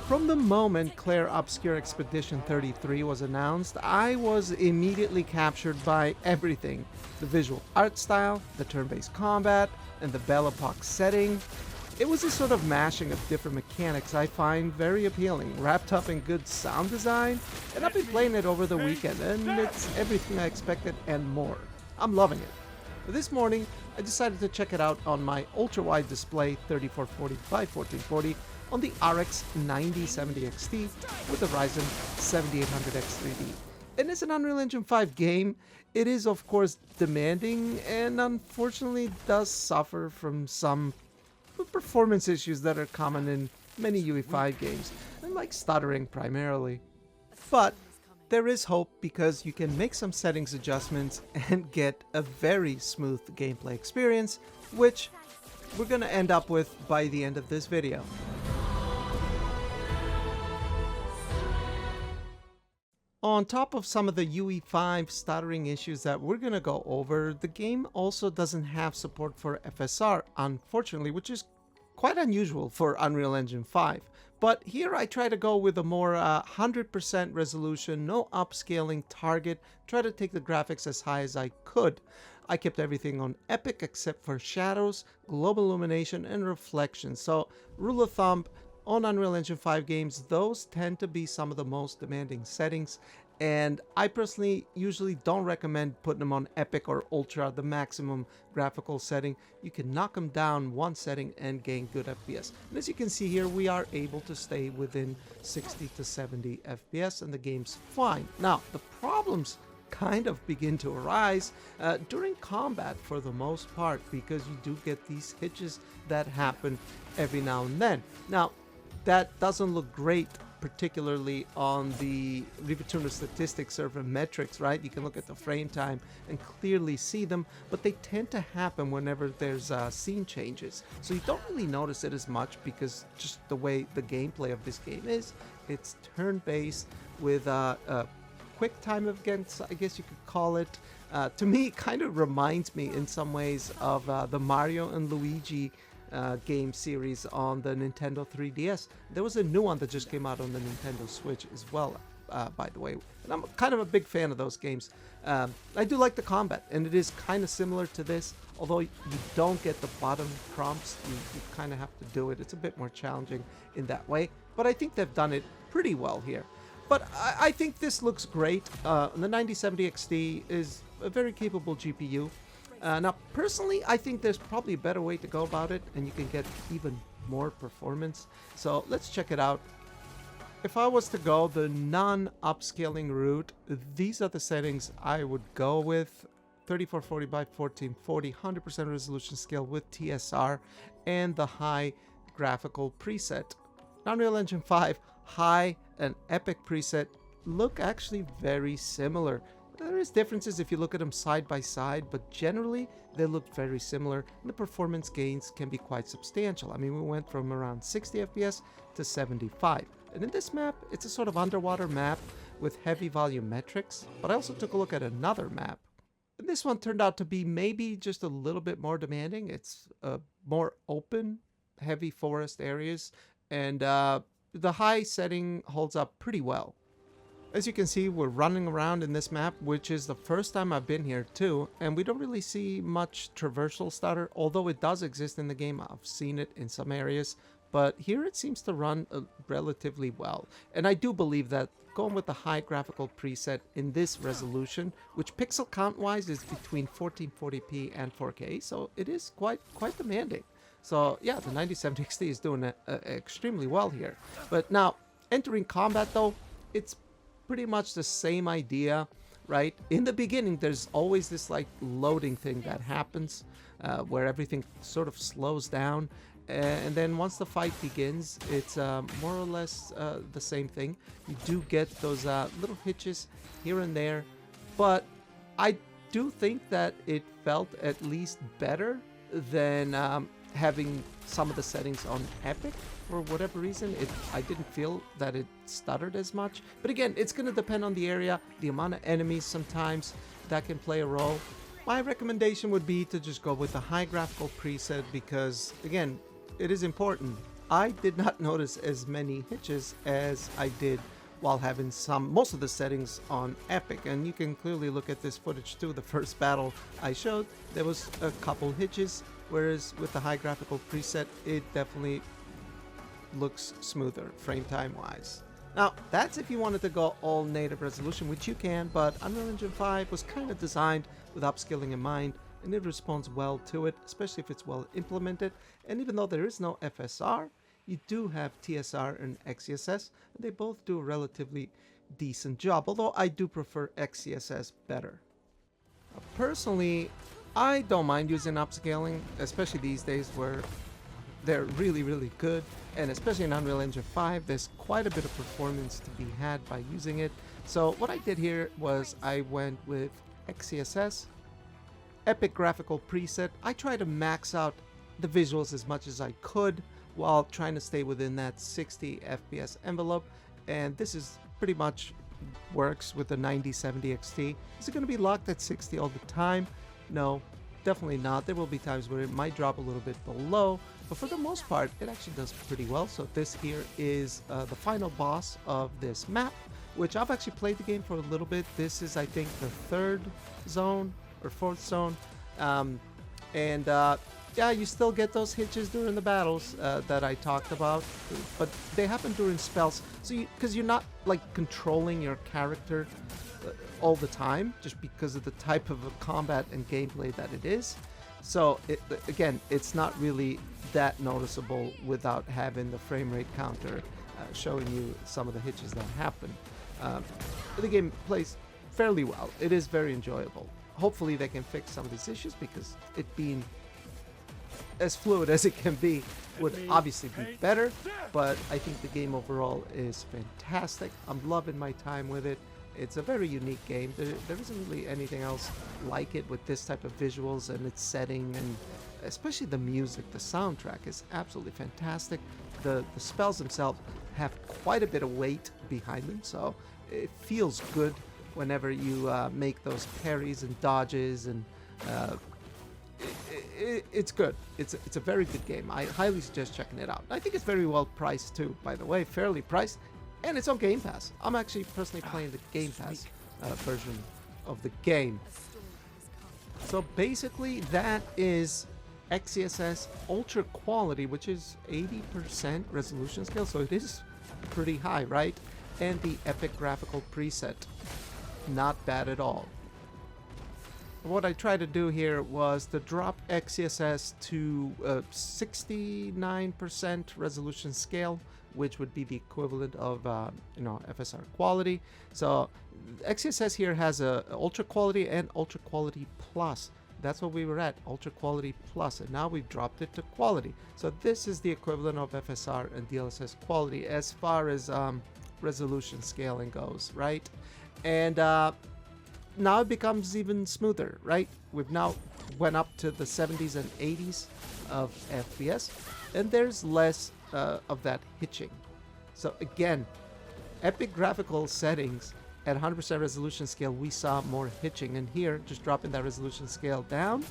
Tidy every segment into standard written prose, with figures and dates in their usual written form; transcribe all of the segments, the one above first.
From the moment Clair Obscur Expedition 33 was announced, I was immediately captured by everything. The visual art style, the turn-based combat, and the Belle Epoque setting. It was a sort of mashing of different mechanics I find very appealing, wrapped up in good sound design, and I've been playing it over the weekend, and it's everything I expected and more. I'm loving it. This morning, I decided to check it out on my ultra-wide display 3440 by 1440 on the RX 9070 XT with the Ryzen 7800X3D. And as an Unreal Engine 5 game, it is of course demanding and unfortunately does suffer from some performance issues that are common in many UE5 games, and like stuttering primarily. But there is hope because you can make some settings adjustments and get a very smooth gameplay experience, which we're gonna end up with by the end of this video. On top of some of the UE5 stuttering issues that we're gonna go over, the game also doesn't have support for FSR, unfortunately, which is quite unusual for Unreal Engine 5. But here I try to go with a more 100% resolution, no upscaling target, try to take the graphics as high as I could. I kept everything on epic except for shadows, global illumination, and reflection. So rule of thumb, on Unreal Engine 5 games, those tend to be some of the most demanding settings, and I personally usually don't recommend putting them on Epic or Ultra, the maximum graphical setting. You can knock them down one setting and gain good FPS. And as you can see here, we are able to stay within 60 to 70 FPS, and the game's fine. Now, the problems kind of begin to arise during combat for the most part, because you do get these hitches that happen every now and then. Now, that doesn't look great, particularly on the Rivatuna statistics server metrics, right? You can look at the frame time and clearly see them, but they tend to happen whenever there's scene changes. So you don't really notice it as much because just the way the gameplay of this game is, it's turn-based with a quick time events, I guess you could call it. To me, it kind of reminds me in some ways of the Mario and Luigi game series on the Nintendo 3DS. There was a new one that just came out on the Nintendo Switch as well, by the way. And I'm kind of a big fan of those games. I do like the combat, and it is kind of similar to this, although you don't get the bottom prompts. You kind of have to do it. It's a bit more challenging in that way, but I think they've done it pretty well here. But I think this looks great. The 9070 XT is a very capable GPU. Now, personally, I think there's probably a better way to go about it, and you can get even more performance. So let's check it out. If I was to go the non-upscaling route, these are the settings I would go with. 3440 by 1440, 100% resolution scale with TSR, and the high graphical preset. Unreal Engine 5 high and epic preset look actually very similar. There is differences if you look at them side by side, but generally they look very similar, and the performance gains can be quite substantial. I mean, we went from around 60 FPS to 75. And in this map, it's a sort of underwater map with heavy volumetrics, but I also took a look at another map. And this one turned out to be maybe just a little bit more demanding. It's more open, heavy forest areas, and the high setting holds up pretty well. As you can see, we're running around in this map, which is the first time I've been here too, and we don't really see much traversal stutter, although it does exist in the game. I've seen it in some areas, but here it seems to run relatively well. And I do believe that going with the high graphical preset in this resolution, which pixel count wise is between 1440p and 4K, so it is quite demanding. So yeah, the 9070 XT is doing extremely well here. But now, entering combat though, it's pretty much the same idea, right? In the beginning, there's always this like loading thing that happens where everything sort of slows down. And then once the fight begins, it's more or less the same thing. You do get those little hitches here and there, but I do think that it felt at least better than having some of the settings on Epic. For whatever reason, I didn't feel that it stuttered as much. But again, it's going to depend on the area, the amount of enemies sometimes that can play a role. My recommendation would be to just go with the high graphical preset because, again, it is important. I did not notice as many hitches as I did while having most of the settings on Epic, and you can clearly look at this footage too. The first battle I showed, there was a couple hitches, whereas with the high graphical preset, it definitely looks smoother frame time wise. Now, that's if you wanted to go all native resolution, which you can, but Unreal Engine 5 was kind of designed with upscaling in mind, and it responds well to it, especially if it's well implemented. And even though there is no FSR, you do have TSR and XeSS, and they both do a relatively decent job, although I do prefer XeSS better. Personally, I don't mind using upscaling, especially these days where they're really, really good, and especially in Unreal Engine 5, there's quite a bit of performance to be had by using it. So what I did here was I went with XeSS, Epic Graphical Preset. I tried to max out the visuals as much as I could while trying to stay within that 60 FPS envelope, and this is pretty much works with the 9070 XT. Is it going to be locked at 60 all the time? No, definitely not. There will be times where it might drop a little bit below, but for the most part it actually does pretty well. So this here is the final boss of this map, which I've actually played the game for a little bit. This is, I think, the third zone or fourth zone, yeah, you still get those hitches during the battles that I talked about, but they happen during spells. So because you're not like controlling your character all the time, just because of the type of combat and gameplay that it is. So again, it's not really that noticeable without having the frame rate counter showing you some of the hitches that happen. The game plays fairly well. It is very enjoyable. Hopefully they can fix some of these issues, because it being as fluid as it can be would obviously be better, but I think the game overall is fantastic. I'm loving my time with it. It's a very unique game. There isn't really anything else like it with this type of visuals and its setting, and especially the music. The soundtrack is absolutely fantastic. The spells themselves have quite a bit of weight behind them, so it feels good whenever you make those parries and dodges, and it's good. It's a very good game. I highly suggest checking it out. I think it's very well priced too, by the way, fairly priced, and it's on Game Pass. I'm actually personally playing the Game Pass version of the game. So basically that is XeSS Ultra Quality, which is 80% resolution scale, so it is pretty high, right? And the Epic Graphical Preset, not bad at all. What I tried to do here was to drop XeSS to 69% resolution scale, which would be the equivalent of FSR quality. So XeSS here has a Ultra Quality and Ultra Quality Plus. That's what we were at, Ultra Quality Plus, and now we've dropped it to Quality. So this is the equivalent of FSR and DLSS quality as far as resolution scaling goes, right? And now it becomes even smoother, right? We've now went up to the 70s and 80s of FPS, and there's less of that hitching. So again, Epic graphical settings at 100% resolution scale, we saw more hitching, and here, just dropping that resolution scale down,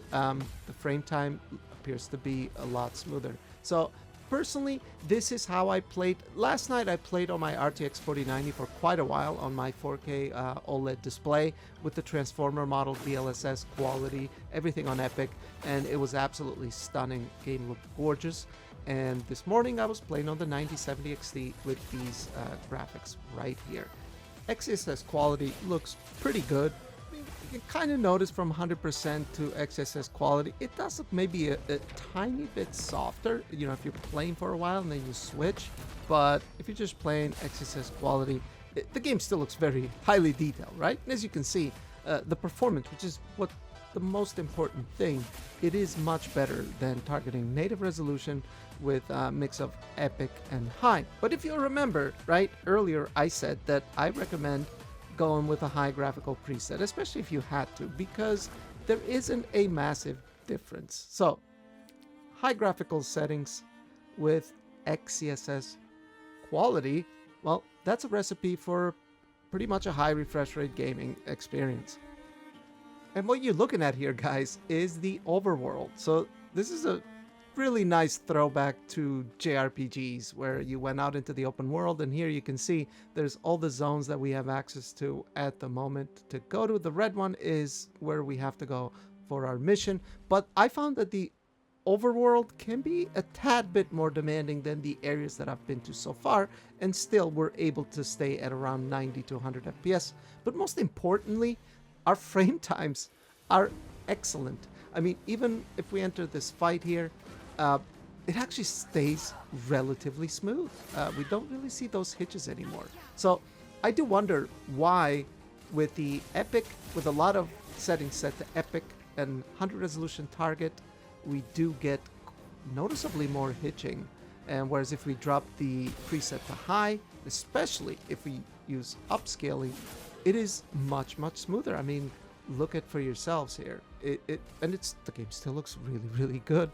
the frame time appears to be a lot smoother. So personally, this is how I played. Last night I played on my RTX 4090 for quite a while on my 4K OLED display with the Transformer model, DLSS quality, everything on Epic, and it was absolutely stunning. Game looked gorgeous. And this morning I was playing on the 9070 XT with these graphics right here. XeSS quality looks pretty good. You can kind of notice from 100% to XeSS quality, it does look maybe a tiny bit softer, you know, if you're playing for a while and then you switch. But if you're just playing XeSS quality, the game still looks very highly detailed, right? And as you can see, the performance, which is what the most important thing, it is much better than targeting native resolution with a mix of Epic and high. But if you remember, right, earlier I said that I recommend going with a high graphical preset, especially if you had to, because there isn't a massive difference. So high graphical settings with XeSS quality, well, that's a recipe for pretty much a high refresh rate gaming experience. And what you're looking at here, guys, is the overworld. So this is a really nice throwback to JRPGs where you went out into the open world, and here you can see there's all the zones that we have access to at the moment to go to. The red one is where we have to go for our mission, but I found that the overworld can be a tad bit more demanding than the areas that I've been to so far, and still we're able to stay at around 90 to 100 FPS. But most importantly, our frame times are excellent. I mean, even if we enter this fight here, it actually stays relatively smooth. We don't really see those hitches anymore. So I do wonder why, with the epic, with a lot of settings set to epic and 100 resolution target, we do get noticeably more hitching. And whereas if we drop the preset to high, especially if we use upscaling, it is much smoother. I mean, look at for yourselves here. The game still looks really good.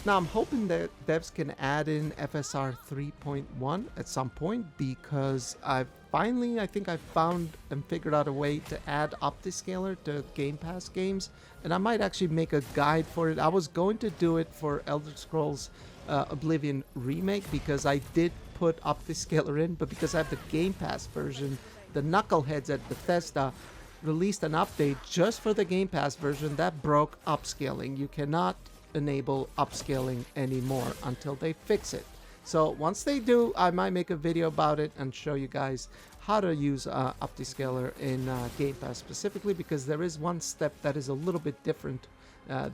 Now I'm hoping that devs can add in FSR 3.1 at some point, because I think I found and figured out a way to add OptiScaler to Game Pass games, and I might actually make a guide for it. I was going to do it for Elder Scrolls Oblivion Remake, because I did put OptiScaler in, but because I have the Game Pass version, the knuckleheads at Bethesda released an update just for the Game Pass version that broke upscaling. You cannot enable upscaling anymore until they fix it. So once they do, I might make a video about it and show you guys how to use OptiScaler in Game Pass specifically, because there is one step that is a little bit different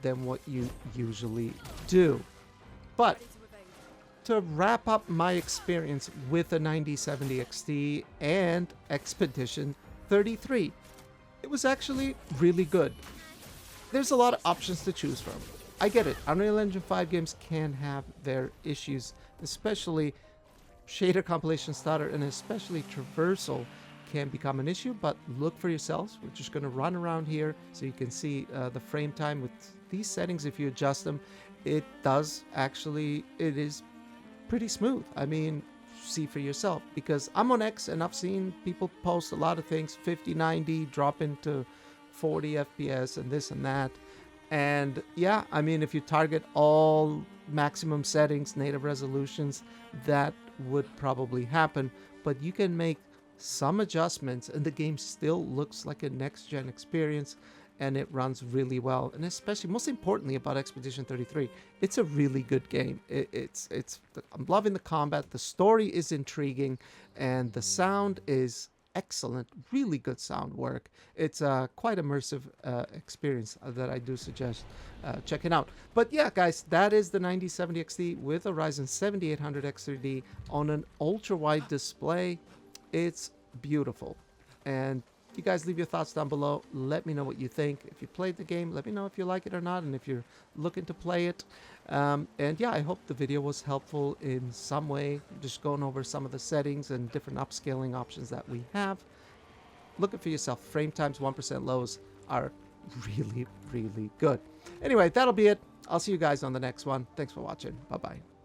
than what you usually do. But to wrap up my experience with the 9070 XT and Expedition 33, it was actually really good. There's a lot of options to choose from. I get it. Unreal Engine 5 games can have their issues, especially shader compilation stutter, and especially traversal can become an issue, but look for yourselves. We're just going to run around here so you can see the frame time with these settings. If you adjust them, it is pretty smooth. I mean, see for yourself, because I'm on X and I've seen people post a lot of things, 50, 90, drop into 40 FPS and this and that. And yeah, I mean, if you target all maximum settings, native resolutions, that would probably happen. But you can make some adjustments and the game still looks like a next-gen experience, and it runs really well. And especially, most importantly about Expedition 33, it's a really good game. I'm loving the combat, the story is intriguing, and the sound is excellent, really good sound work. It's a quite immersive experience that I do suggest checking out. But yeah, guys, that is the 9070 XT with a Ryzen 7800X3D on an ultra-wide display. It's beautiful. And you guys leave your thoughts down below. Let me know what you think. If you played the game, let me know if you like it or not, and if you're looking to play it. And yeah, I hope the video was helpful in some way, just going over some of the settings and different upscaling options that we have. Look it for yourself. Frame times 1% lows are really good. Anyway, that'll be it. I'll see you guys on the next one. Thanks for watching. Bye-bye.